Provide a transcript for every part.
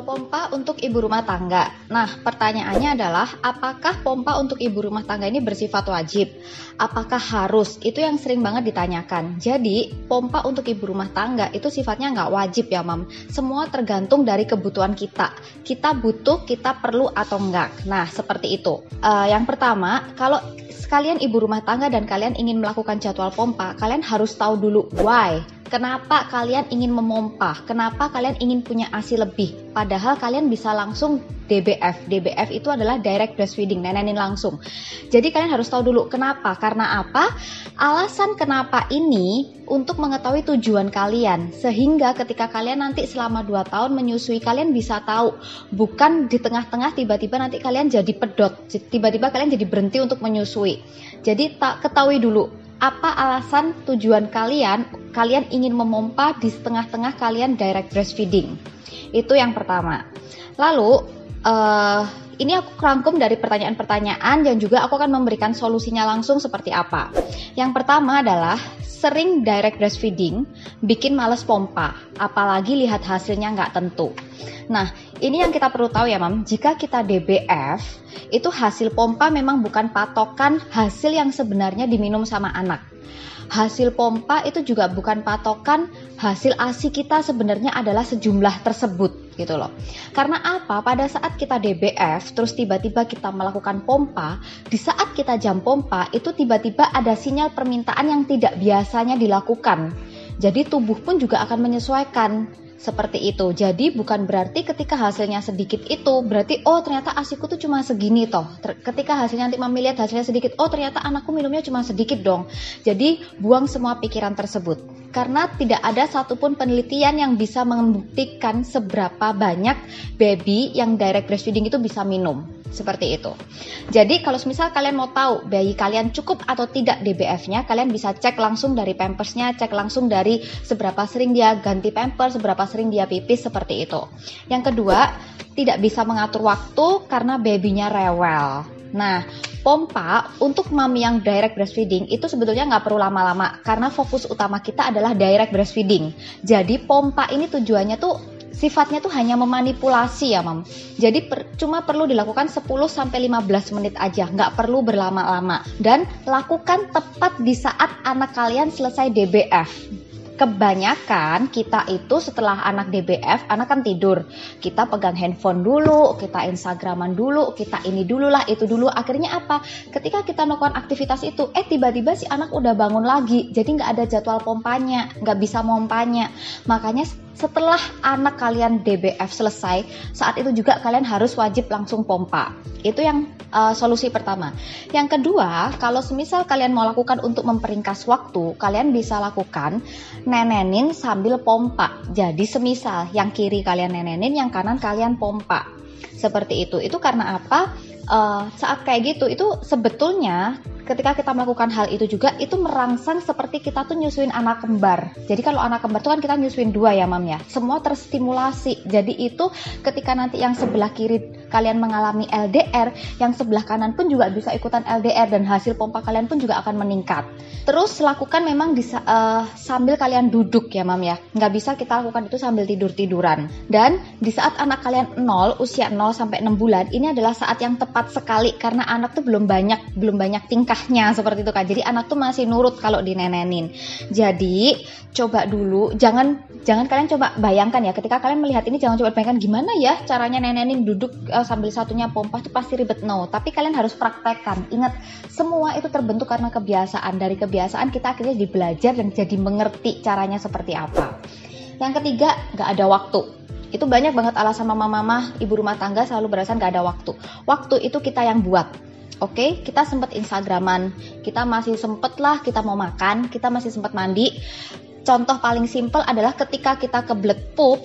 jadwal pompa untuk ibu rumah tangga. Nah, pertanyaannya adalah apakah pompa untuk ibu rumah tangga ini bersifat wajib? Apakah harus? Itu yang sering banget ditanyakan. Jadi, pompa untuk ibu rumah tangga itu sifatnya nggak wajib ya, Mam. Semua tergantung dari kebutuhan kita. Kita butuh, kita perlu atau enggak. Nah, seperti itu. Yang pertama, kalau kalian ibu rumah tangga dan kalian ingin melakukan jadwal pompa, kalian harus tahu dulu why. Kenapa kalian ingin memompa? Kenapa kalian ingin punya ASI lebih? Padahal kalian bisa langsung DBF. DBF itu adalah direct breastfeeding, nenenin langsung. Jadi kalian harus tahu dulu kenapa. Karena apa? Alasan kenapa ini untuk mengetahui tujuan kalian. Sehingga ketika kalian nanti selama 2 tahun menyusui, kalian bisa tahu. Bukan di tengah-tengah tiba-tiba nanti kalian jadi pedot. Tiba-tiba kalian jadi berhenti untuk menyusui. Jadi ketahui dulu. Apa alasan tujuan kalian ingin memompa di tengah-tengah kalian direct breastfeeding? Itu yang pertama. Lalu, ini aku rangkum dari pertanyaan-pertanyaan dan juga aku akan memberikan solusinya langsung seperti apa. Yang pertama adalah sering direct breastfeeding bikin males pompa, apalagi lihat hasilnya nggak tentu. Nah, ini yang kita perlu tahu ya, Mam. Jika kita DBF, itu hasil pompa memang bukan patokan hasil yang sebenarnya diminum sama anak. Hasil pompa itu juga bukan patokan hasil ASI kita sebenarnya adalah sejumlah tersebut gitu loh. Karena apa? Pada saat kita DBF terus tiba-tiba kita melakukan pompa, di saat kita jam pompa itu tiba-tiba ada sinyal permintaan yang tidak biasanya dilakukan. Jadi tubuh pun juga akan menyesuaikan. Seperti itu. Jadi bukan berarti ketika hasilnya sedikit itu berarti oh ternyata ASIku tuh cuma segini toh. Ketika hasilnya nanti Mami lihat hasilnya sedikit, oh ternyata anakku minumnya cuma sedikit dong. Jadi buang semua pikiran tersebut. Karena tidak ada satupun penelitian yang bisa membuktikan seberapa banyak baby yang direct breastfeeding itu bisa minum. Seperti itu. Jadi kalau misal kalian mau tahu bayi kalian cukup atau tidak DBF-nya, kalian bisa cek langsung dari pampersnya, cek langsung dari seberapa sering dia ganti pampers, seberapa sering dia pipis, seperti itu. Yang kedua, tidak bisa mengatur waktu karena babynya rewel. Nah, pompa untuk mami yang direct breastfeeding itu sebetulnya nggak perlu lama-lama karena fokus utama kita adalah direct breastfeeding. Jadi pompa ini tujuannya tuh sifatnya tuh hanya memanipulasi ya, Mam. Jadi cuma perlu dilakukan 10-15 menit aja, nggak perlu berlama-lama. Dan lakukan tepat di saat anak kalian selesai DBF. Kebanyakan kita itu setelah anak DBF, anak kan tidur. Kita pegang handphone dulu, kita Instagraman dulu, kita ini dulu lah, itu dulu. Akhirnya apa? Ketika kita melakukan aktivitas itu, tiba-tiba si anak udah bangun lagi. Jadi nggak ada jadwal pompanya, nggak bisa mompanya. Makanya setelah anak kalian DBF selesai, saat itu juga kalian harus wajib langsung pompa. Itu yang solusi pertama. Yang kedua, kalau semisal kalian mau lakukan untuk memperingkas waktu, kalian bisa lakukan nenenin sambil pompa. Jadi semisal yang kiri kalian nenenin, yang kanan kalian pompa. Seperti itu. Itu karena apa? Saat kayak gitu, itu sebetulnya ketika kita melakukan hal itu juga, itu merangsang seperti kita tuh nyusuin anak kembar. Jadi kalau anak kembar itu kan kita nyusuin 2 ya, Mam ya. Semua terstimulasi. Jadi itu ketika nanti yang sebelah kiri kalian mengalami LDR, yang sebelah kanan pun juga bisa ikutan LDR dan hasil pompa kalian pun juga akan meningkat. Terus lakukan memang sambil kalian duduk ya, Mam ya. Nggak bisa kita lakukan itu sambil tidur-tiduran. Dan di saat anak kalian usia 0 sampai 6 bulan, ini adalah saat yang tepat sekali karena anak tuh belum banyak tingkahnya seperti itu kan. Jadi anak tuh masih nurut kalau dinenenin. Jadi coba dulu, jangan kalian coba bayangkan ya, ketika kalian melihat ini jangan coba bayangkan gimana ya caranya nenenin duduk sambil satunya pompa, itu pasti ribet. No, tapi kalian harus praktekkan. Ingat, semua itu terbentuk karena kebiasaan. Dari kebiasaan kita akhirnya jadi belajar dan jadi mengerti caranya seperti apa. Yang ketiga, nggak ada waktu. Itu banyak banget alasan mama-mama, ibu rumah tangga selalu beralasan gak ada waktu. Waktu itu kita yang buat. Oke, kita sempet Instagraman, kita masih sempet lah kita mau makan, kita masih sempet mandi. Contoh paling simpel adalah ketika kita kebelet pup,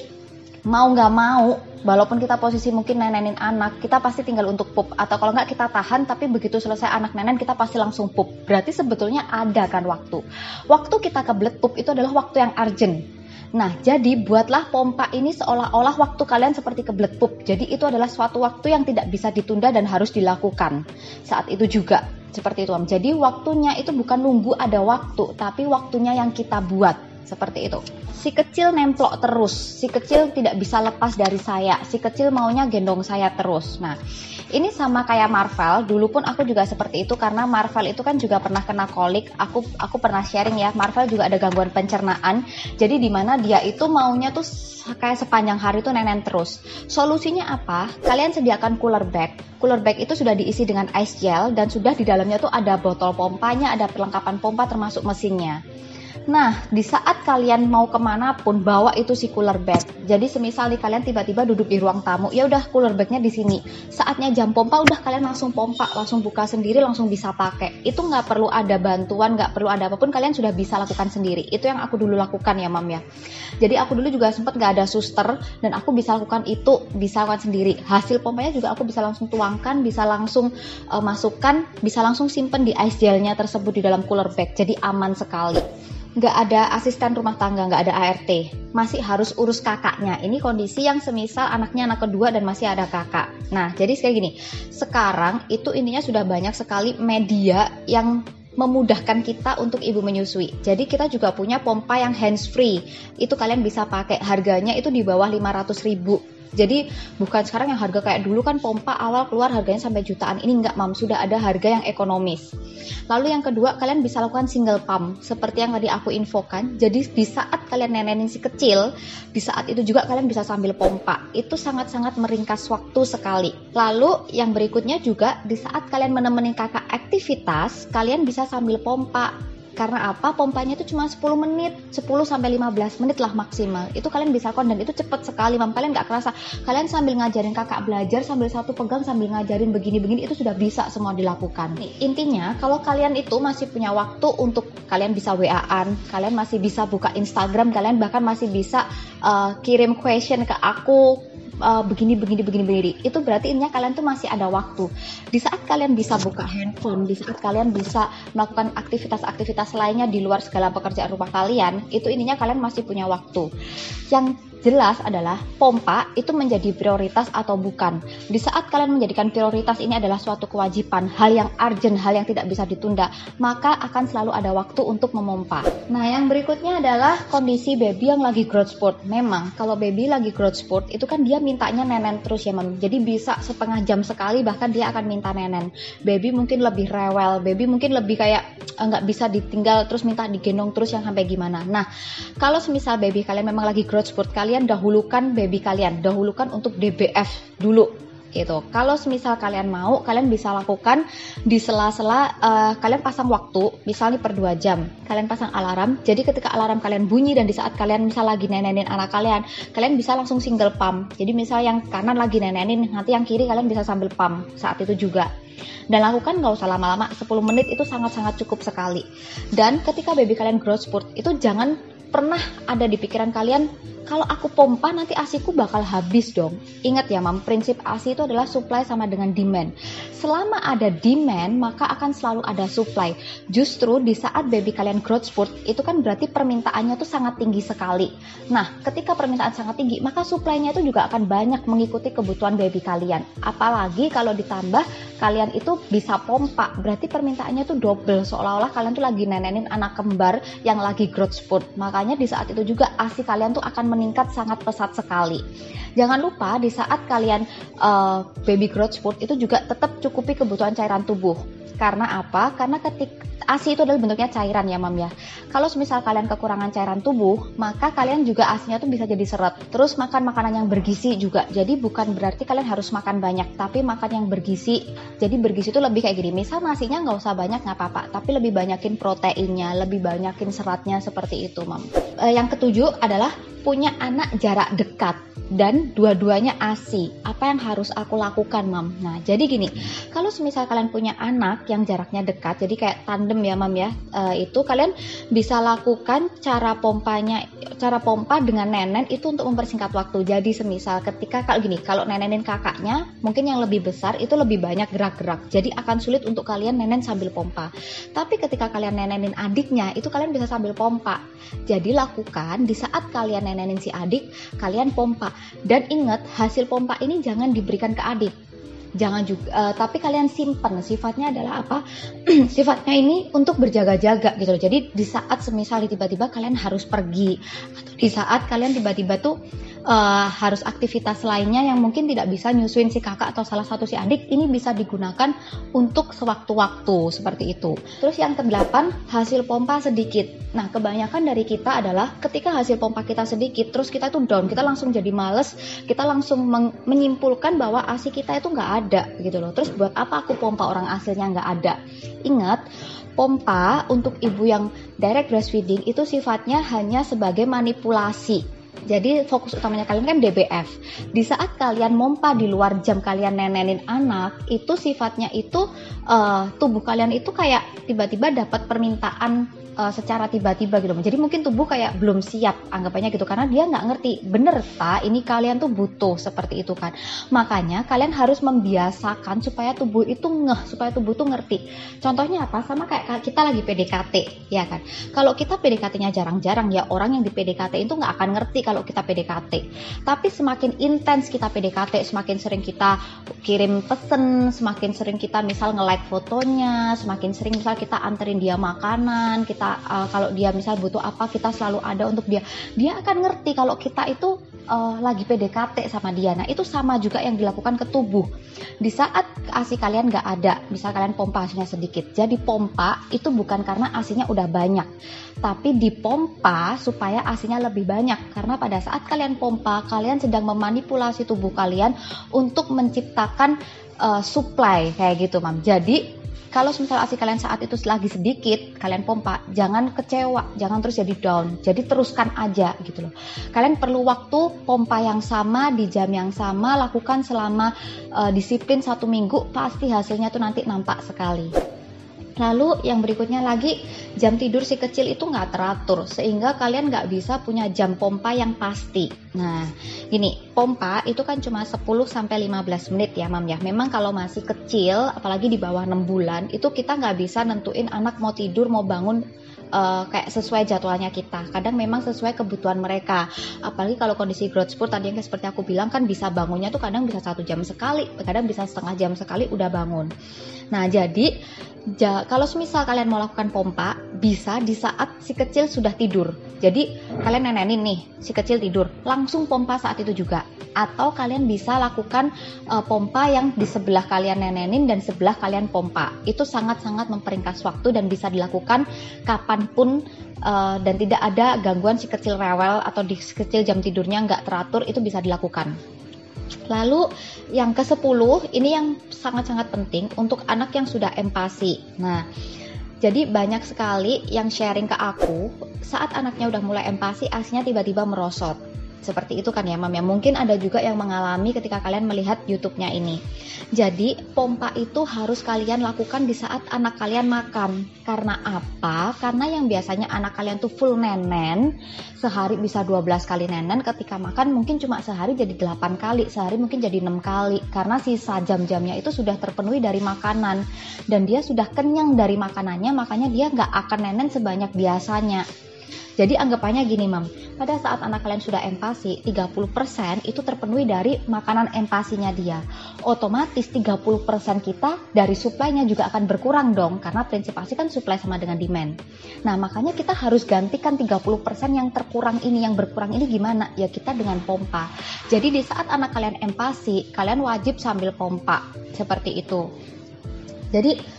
mau gak mau, walaupun kita posisi mungkin nenenin anak, kita pasti tinggal untuk pup. Atau kalau nggak kita tahan, tapi begitu selesai anak nenen, kita pasti langsung pup. Berarti sebetulnya ada kan waktu. Waktu kita kebelet pup itu adalah waktu yang urgent. Nah, jadi buatlah pompa ini seolah-olah waktu kalian seperti kebelet pup. Jadi itu adalah suatu waktu yang tidak bisa ditunda dan harus dilakukan saat itu juga. Seperti itu, Om. Jadi waktunya itu bukan nunggu ada waktu, tapi waktunya yang kita buat. Seperti itu. si kecil nemplok terus, si kecil tidak bisa lepas dari saya, si kecil maunya gendong saya terus. Nah, ini sama kayak Marvel. Dulu pun aku juga seperti itu karena Marvel itu kan juga pernah kena kolik. Aku pernah sharing ya, Marvel juga ada gangguan pencernaan. Jadi di mana dia itu maunya tuh kayak sepanjang hari tuh nenen terus. Solusinya apa? Kalian sediakan cooler bag. Cooler bag itu sudah diisi dengan ice gel dan sudah di dalamnya tuh ada botol pompanya, ada perlengkapan pompa termasuk mesinnya. Nah, di saat kalian mau kemana pun bawa itu si cooler bag. Jadi semisal nih kalian tiba-tiba duduk di ruang tamu, ya udah cooler bagnya di sini. Saatnya jam pompa, udah kalian langsung pompa, langsung buka sendiri, langsung bisa pakai. Itu nggak perlu ada bantuan, nggak perlu ada apapun, kalian sudah bisa lakukan sendiri. Itu yang aku dulu lakukan ya, Mam ya. Jadi aku dulu juga sempat nggak ada suster dan aku bisa lakukan itu, bisa lakukan sendiri. Hasil pompanya juga aku bisa langsung tuangkan, bisa langsung masukkan, bisa langsung simpen di ice gelnya tersebut di dalam cooler bag. Jadi aman sekali. Nggak ada asisten rumah tangga, nggak ada ART, masih harus urus kakaknya. Ini kondisi yang semisal anaknya anak kedua dan masih ada kakak. Nah, jadi kayak gini, sekarang itu intinya sudah banyak sekali media yang memudahkan kita untuk ibu menyusui. Jadi kita juga punya pompa yang hands free. Itu kalian bisa pakai, harganya itu di bawah 500.000. Jadi bukan sekarang yang harga kayak dulu kan pompa awal keluar harganya sampai jutaan. Ini enggak, Mam, sudah ada harga yang ekonomis. Lalu yang kedua, kalian bisa lakukan single pump seperti yang tadi aku infokan. Jadi di saat kalian nenenin si kecil, di saat itu juga kalian bisa sambil pompa. Itu sangat-sangat meringkas waktu sekali. Lalu yang berikutnya juga di saat kalian menemani kakak aktivitas, kalian bisa sambil pompa. Karena apa? Pompanya itu cuma 10 menit, 10-15 menit lah maksimal. Itu kalian bisa lakukan dan itu cepat sekali, Mam. Kalian nggak kerasa. Kalian sambil ngajarin kakak belajar, sambil satu pegang, sambil ngajarin begini-begini, itu sudah bisa semua dilakukan. Intinya, kalau kalian itu masih punya waktu untuk kalian bisa WA-an, kalian masih bisa buka Instagram, kalian bahkan masih bisa kirim question ke aku, begini. Itu berarti intinya kalian tuh masih ada waktu. Di saat kalian bisa buka handphone, di saat kalian bisa melakukan aktivitas-aktivitas lainnya di luar segala pekerjaan rumah kalian, itu intinya kalian masih punya waktu. Yang jelas adalah pompa itu menjadi prioritas atau bukan. Di saat kalian menjadikan prioritas ini adalah suatu kewajiban, hal yang urgent, hal yang tidak bisa ditunda, maka akan selalu ada waktu untuk memompa. Nah, yang berikutnya adalah kondisi baby yang lagi growth spurt. Memang kalau baby lagi growth spurt itu kan dia mintanya nenen terus ya, Mam. Jadi bisa setengah jam sekali bahkan dia akan minta nenen. Baby mungkin lebih rewel, baby mungkin lebih kayak nggak bisa ditinggal terus minta digendong terus yang sampai gimana. Nah, kalau semisal baby kalian memang lagi growth spurt, kalian dahulukan baby kalian, dahulukan untuk DBF dulu gitu. Kalau semisal kalian mau, kalian bisa lakukan di sela-sela kalian pasang waktu, misalnya per 2 jam kalian pasang alarm. Jadi ketika alarm kalian bunyi dan di saat kalian misal lagi nenenin anak kalian, kalian bisa langsung single pump. Jadi misal yang kanan lagi nenenin, nanti yang kiri kalian bisa sambil pump saat itu juga. Dan lakukan nggak usah lama-lama, 10 menit itu sangat-sangat cukup sekali. Dan ketika baby kalian growth spurt, itu jangan pernah ada di pikiran kalian, kalau aku pompa nanti ASIku bakal habis dong. Ingat ya, Mam, prinsip ASI itu adalah supply sama dengan demand. Selama ada demand, maka akan selalu ada supply. Justru di saat baby kalian growth spurt, itu kan berarti permintaannya tuh sangat tinggi sekali. Nah, ketika permintaan sangat tinggi, maka supply-nya itu juga akan banyak mengikuti kebutuhan baby kalian. Apalagi kalau ditambah kalian itu bisa pompa, berarti permintaannya tuh double, seolah-olah kalian tuh lagi nenenin anak kembar yang lagi growth spurt. Makanya di saat itu juga ASI kalian tuh akan meningkat sangat pesat sekali. Jangan lupa di saat kalian baby growth spurt itu juga tetap cukupi kebutuhan cairan tubuh. Karena apa? Karena ketika ASI itu adalah bentuknya cairan ya, Mam ya. Kalau misal kalian kekurangan cairan tubuh, maka kalian juga ASInya tuh bisa jadi seret. Terus makan makanan yang bergizi juga. Jadi bukan berarti kalian harus makan banyak, tapi makan yang bergizi. Jadi bergizi itu lebih kayak gini. Misal nasinya nggak usah banyak nggak apa-apa, tapi lebih banyakin proteinnya, lebih banyakin seratnya seperti itu, Mam. Yang ketujuh adalah punya anak jarak dekat dan dua-duanya ASI. Apa yang harus aku lakukan, Mam? Nah, jadi gini, kalau misal kalian punya anak yang jaraknya dekat, jadi kayak tandem ya, Mam ya, itu kalian bisa lakukan cara pompa dengan nenen itu untuk mempersingkat waktu. Jadi semisal ketika kalau nenenin kakaknya, mungkin yang lebih besar itu lebih banyak gerak-gerak. Jadi akan sulit untuk kalian nenen sambil pompa. Tapi ketika kalian nenenin adiknya, itu kalian bisa sambil pompa. Jadi lakukan di saat kalian nenenin si adik, kalian pompa. Dan ingat, hasil pompa ini jangan diberikan ke adik. jangan juga tapi kalian simpen. Sifatnya adalah apa? Sifatnya ini untuk berjaga-jaga gitu loh. Jadi di saat semisal tiba-tiba kalian harus pergi, atau di saat kalian tiba-tiba tuh harus aktivitas lainnya yang mungkin tidak bisa nyusuin si kakak atau salah satu si adik, ini bisa digunakan untuk sewaktu-waktu seperti itu. Terus yang kedelapan, hasil pompa sedikit. Nah, kebanyakan dari kita adalah ketika hasil pompa kita sedikit, terus kita itu down, kita langsung jadi males, kita langsung menyimpulkan bahwa ASI kita itu nggak ada gitu loh. Terus buat apa aku pompa orang hasilnya nggak ada? Ingat, pompa untuk ibu yang direct breastfeeding itu sifatnya hanya sebagai manipulasi. Jadi fokus utamanya kalian kan DBF. Di saat kalian mompa di luar jam kalian nenenin anak, itu sifatnya itu tubuh kalian itu kayak tiba-tiba dapat permintaan secara tiba-tiba gitu. Jadi mungkin tubuh kayak belum siap, anggapannya gitu, karena dia nggak ngerti bener tak ini kalian tuh butuh seperti itu kan. Makanya kalian harus membiasakan supaya tubuh itu supaya tubuh tuh ngerti. Contohnya apa? Sama kayak kita lagi PDKT, ya kan. Kalau kita PDKT-nya jarang-jarang, ya orang yang di PDKT itu nggak akan ngerti kalau kita PDKT. Tapi semakin intens kita PDKT, semakin sering kita kirim pesen, semakin sering kita misal nge-like fotonya, semakin sering misal kita anterin dia makanan, kita kalau dia misal butuh apa, kita selalu ada untuk dia. Dia akan ngerti kalau kita itu lagi PDKT sama dia. Nah, itu sama juga yang dilakukan ke tubuh. Di saat ASI kalian nggak ada, misal kalian pompa ASInya sedikit. Jadi pompa itu bukan karena ASInya udah banyak, tapi dipompa supaya ASInya lebih banyak. Karena pada saat kalian pompa, kalian sedang memanipulasi tubuh kalian untuk menciptakan supply kayak gitu, Mam. Jadi kalau misal ASI kalian saat itu lagi sedikit, kalian pompa, jangan kecewa, jangan terus jadi down. Jadi teruskan aja gitu loh. Kalian perlu waktu pompa yang sama, di jam yang sama, lakukan selama disiplin 1 minggu, pasti hasilnya tuh nanti nampak sekali. Lalu yang berikutnya lagi, jam tidur si kecil itu nggak teratur, sehingga kalian nggak bisa punya jam pompa yang pasti. Nah, gini, pompa itu kan cuma 10-15 menit ya, Mam ya. Memang kalau masih kecil, apalagi di bawah 6 bulan, itu kita nggak bisa nentuin anak mau tidur, mau bangun kayak sesuai jadwalnya kita. Kadang memang sesuai kebutuhan mereka. Apalagi kalau kondisi growth spurt tadi yang seperti aku bilang kan bisa bangunnya tuh kadang bisa 1 jam sekali, kadang bisa setengah jam sekali udah bangun. Nah, jadi kalau misal kalian mau lakukan pompa, bisa di saat si kecil sudah tidur. Jadi kalian nenenin nih, si kecil tidur, langsung pompa saat itu juga. Atau kalian bisa lakukan pompa yang di sebelah kalian nenenin dan sebelah kalian pompa. Itu sangat-sangat memperingkas waktu dan bisa dilakukan kapanpun dan tidak ada gangguan si kecil rewel atau si kecil jam tidurnya nggak teratur, itu bisa dilakukan. Lalu yang ke-10, ini yang sangat-sangat penting untuk anak yang sudah empasi. Nah, jadi banyak sekali yang sharing ke aku saat anaknya udah mulai empasi, ASInya tiba-tiba merosot. Seperti itu kan ya, Mam ya. Mungkin ada juga yang mengalami ketika kalian melihat YouTube-nya ini. Jadi pompa itu harus kalian lakukan di saat anak kalian makan. Karena apa? Karena yang biasanya anak kalian tuh full nenen, sehari bisa 12 kali nenen, ketika makan mungkin cuma sehari jadi 8 kali, sehari mungkin jadi 6 kali. Karena sisa jam-jamnya itu sudah terpenuhi dari makanan. Dan dia sudah kenyang dari makanannya, makanya dia nggak akan nenen sebanyak biasanya. Jadi anggapannya gini, Mam, pada saat anak kalian sudah empasi, 30% itu terpenuhi dari makanan empasinya dia. Otomatis 30% kita dari suplainya juga akan berkurang dong, karena prinsip ASI kan supply sama dengan demand. Nah, makanya kita harus gantikan 30% yang terkurang ini, yang berkurang ini gimana? Ya kita dengan pompa. Jadi di saat anak kalian empasi, kalian wajib sambil pompa, seperti itu. Jadi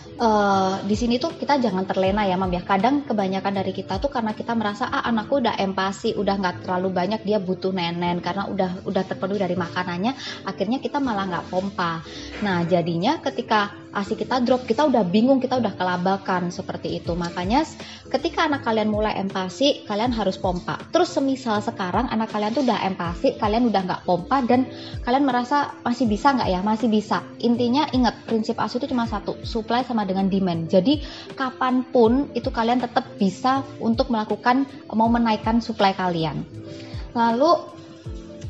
di sini tuh kita jangan terlena ya, Mam ya. Kadang kebanyakan dari kita tuh karena kita merasa anakku udah empasi, udah nggak terlalu banyak, dia butuh nenen karena udah terpenuhi dari makanannya, akhirnya kita malah nggak pompa. Nah, jadinya ketika ASI kita drop, kita udah bingung, kita udah kelabakan seperti itu. Makanya ketika anak kalian mulai empasi, kalian harus pompa. Terus semisal sekarang anak kalian tuh udah empasi, kalian udah nggak pompa dan kalian merasa masih bisa nggak ya? Masih bisa. Intinya ingat, prinsip ASI itu cuma satu, supply sama dengan demand. Jadi kapanpun itu kalian tetap bisa untuk melakukan, mau menaikkan supply kalian. Lalu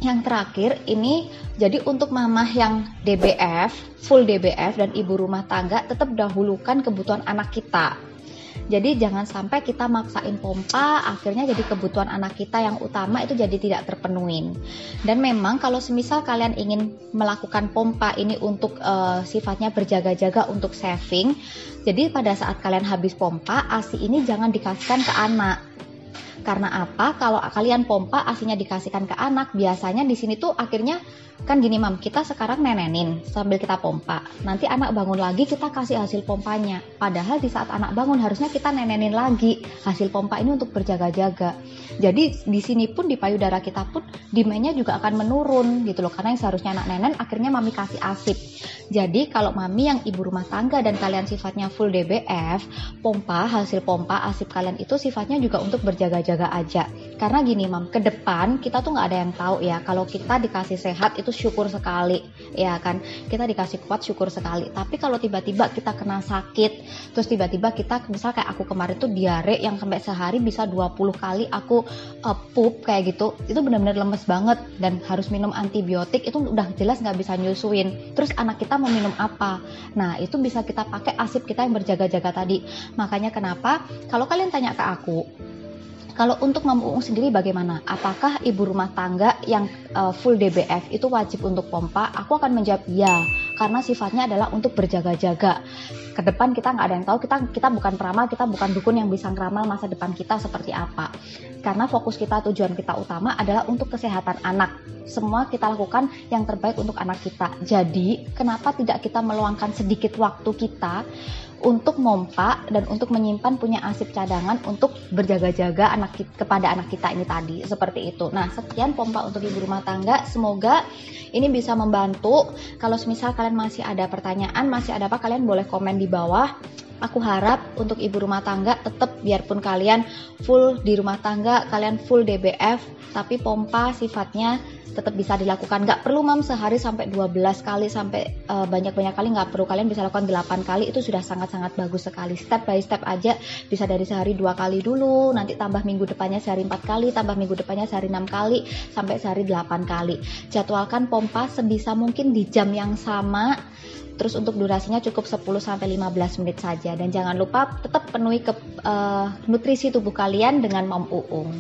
yang terakhir ini, jadi untuk mamah yang DBF, full DBF dan ibu rumah tangga, tetap dahulukan kebutuhan anak kita. Jadi jangan sampai kita maksain pompa, akhirnya jadi kebutuhan anak kita yang utama itu jadi tidak terpenuhin. Dan memang kalau semisal kalian ingin melakukan pompa ini untuk sifatnya berjaga-jaga untuk saving, jadi pada saat kalian habis pompa, ASI ini jangan dikasihkan ke anak. Karena apa? Kalau kalian pompa ASInya dikasihkan ke anak, biasanya di sini tuh akhirnya kan gini mam, kita sekarang nenenin sambil kita pompa. Nanti anak bangun lagi kita kasih hasil pompanya. Padahal di saat anak bangun harusnya kita nenenin lagi hasil pompa ini untuk berjaga-jaga. Jadi di sini pun di payudara kita pun demand-nya juga akan menurun gitu loh. Karena yang seharusnya anak nenen akhirnya mami kasih ASIP. Jadi kalau mami yang ibu rumah tangga dan kalian sifatnya full DBF, hasil pompa ASIP kalian itu sifatnya juga untuk berjaga-jaga aja. Karena gini mam, ke depan kita tuh nggak ada yang tahu ya. Kalau kita dikasih sehat itu syukur sekali, ya kan. Kita dikasih kuat syukur sekali. Tapi kalau tiba-tiba kita kena sakit, terus tiba-tiba kita misal kayak aku kemarin tuh diare yang sampai sehari bisa 20 kali aku pup kayak gitu, itu benar-benar lemes banget dan harus minum antibiotik, itu udah jelas nggak bisa nyusuin. Terus anak kita mau minum apa? Nah itu bisa kita pakai ASIP kita yang berjaga-jaga tadi. Makanya kenapa kalau kalian tanya ke aku, kalau untuk Mam Uung sendiri bagaimana? Apakah ibu rumah tangga yang full DBF itu wajib untuk pompa? Aku akan menjawab ya, karena sifatnya adalah untuk berjaga-jaga. Ke depan kita nggak ada yang tahu, kita bukan peramal, kita bukan dukun yang bisa ngeramal masa depan kita seperti apa. Karena fokus kita, tujuan kita utama adalah untuk kesehatan anak. Semua kita lakukan yang terbaik untuk anak kita. Jadi, kenapa tidak kita meluangkan sedikit waktu kita untuk mompa dan untuk menyimpan punya ASIP cadangan untuk berjaga-jaga kepada anak kita ini tadi, seperti itu. Nah, sekian pompa untuk ibu rumah tangga. Semoga ini bisa membantu. Kalau misal kalian masih ada pertanyaan, masih ada apa, kalian boleh komen di bawah. Aku harap untuk ibu rumah tangga tetap, biarpun kalian full di rumah tangga, kalian full DBF, tapi pompa sifatnya tetap bisa dilakukan. Nggak perlu mam sehari sampai 12 kali, sampai banyak-banyak kali nggak perlu. Kalian bisa lakukan 8 kali, itu sudah sangat-sangat bagus sekali. Step by step aja, bisa dari sehari 2 kali dulu, nanti tambah minggu depannya sehari 4 kali, tambah minggu depannya sehari 6 kali, sampai sehari 8 kali. Jadwalkan pompa sebisa mungkin di jam yang sama. Terus untuk durasinya cukup 10-15 menit saja. Dan jangan lupa tetap penuhi nutrisi tubuh kalian dengan Mam Uung.